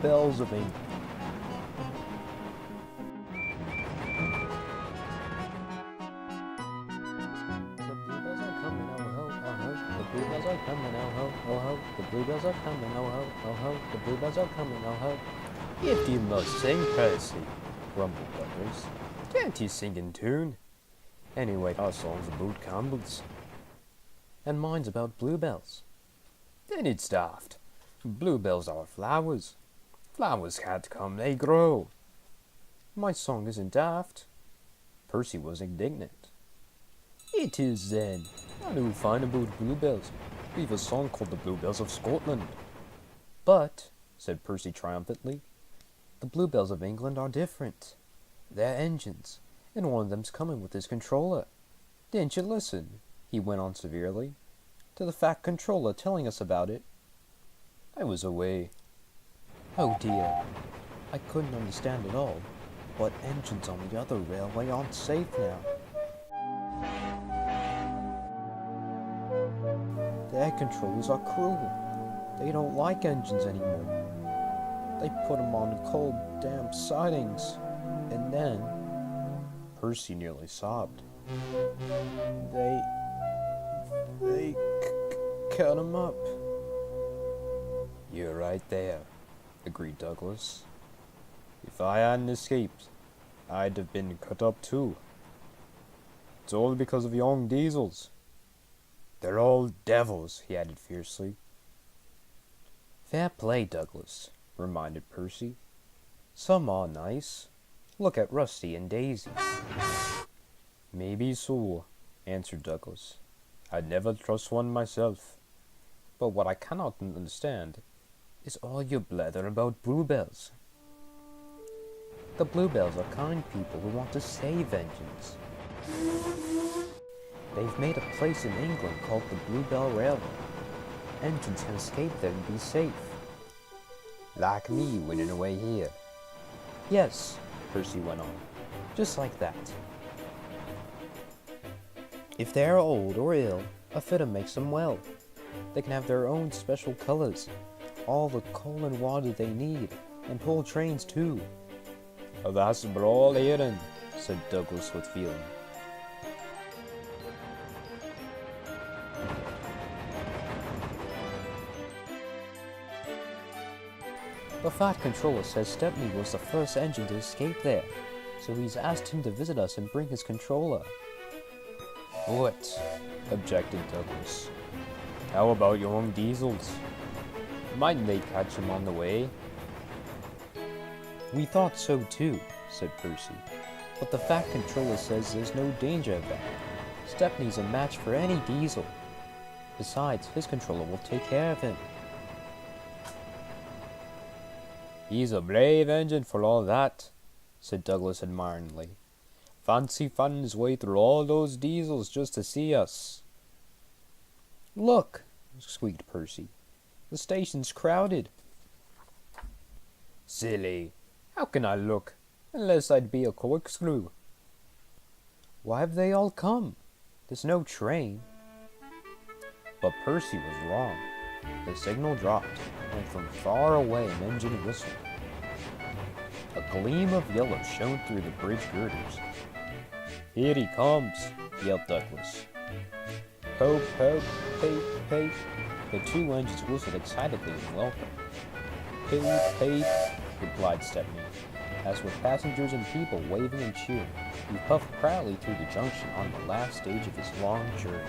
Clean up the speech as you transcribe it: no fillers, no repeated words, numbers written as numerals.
Bluebells of England. The bluebells are coming, oh ho, oh ho. The bluebells are coming, oh ho, oh ho. The bluebells are coming, oh ho, oh ho. The bluebells are coming, oh ho. If you must sing, Percy, grumbled Douglas. Can't you sing in tune? Anyway, our song's about candles. And mine's about bluebells. Then it's daft. Bluebells are flowers. Flowers can't come, they grow. My song isn't daft. Percy was indignant. It is then. How do we find about bluebells? We've a song called the Bluebells of Scotland. But, said Percy triumphantly, the bluebells of England are different. They're engines, and one of them's coming with his controller. Didn't you listen, he went on severely, to the fat controller telling us about it? I was away. Oh dear, I couldn't understand it all, but engines on the other railway aren't safe now. The air controllers are cruel. They don't like engines anymore. They put them on cold, damp sidings, and then... Percy nearly sobbed. They cut them up. You're right there, agreed Douglas. If I hadn't escaped, I'd have been cut up too. It's all because of young diesels. They're all devils, he added fiercely. Fair play, Douglas, reminded Percy. Some are nice. Look at Rusty and Daisy. Maybe so, answered Douglas. I'd never trust one myself. But what I cannot understand is all your blather about bluebells. The bluebells are kind people who want to save engines. They've made a place in England called the Bluebell Railway. Engines can escape there and be safe. Like me winning away here. Yes, Percy went on, just like that. If they are old or ill, a fitter makes them well. They can have their own special colors, all the coal and water they need, and pull trains too. Oh, that's brawl hearing, said Douglas with feeling. The fat controller says Stepney was the first engine to escape there, so he's asked him to visit us and bring his controller. What? Objected Douglas. How about young diesels? Mightn't they catch him on the way? We thought so too, said Percy, but the fat controller says there's no danger of that. Stepney's a match for any diesel. Besides, his controller will take care of him. He's a brave engine for all that, said Douglas admiringly. Fancy finding his way through all those diesels just to see us. Look, squeaked Percy. The station's crowded. Silly. How can I look, unless I'd be a corkscrew? Why have they all come? There's no train. But Percy was wrong. The signal dropped, and from far away an engine whistled. A gleam of yellow shone through the bridge girders. Here he comes, yelled Douglas. Pope, pope, peep, peep. The two engines whistled excitedly in welcome. Peep, peep, replied Stepney, as with passengers and people waving and cheering, he puffed proudly through the junction on the last stage of his long journey.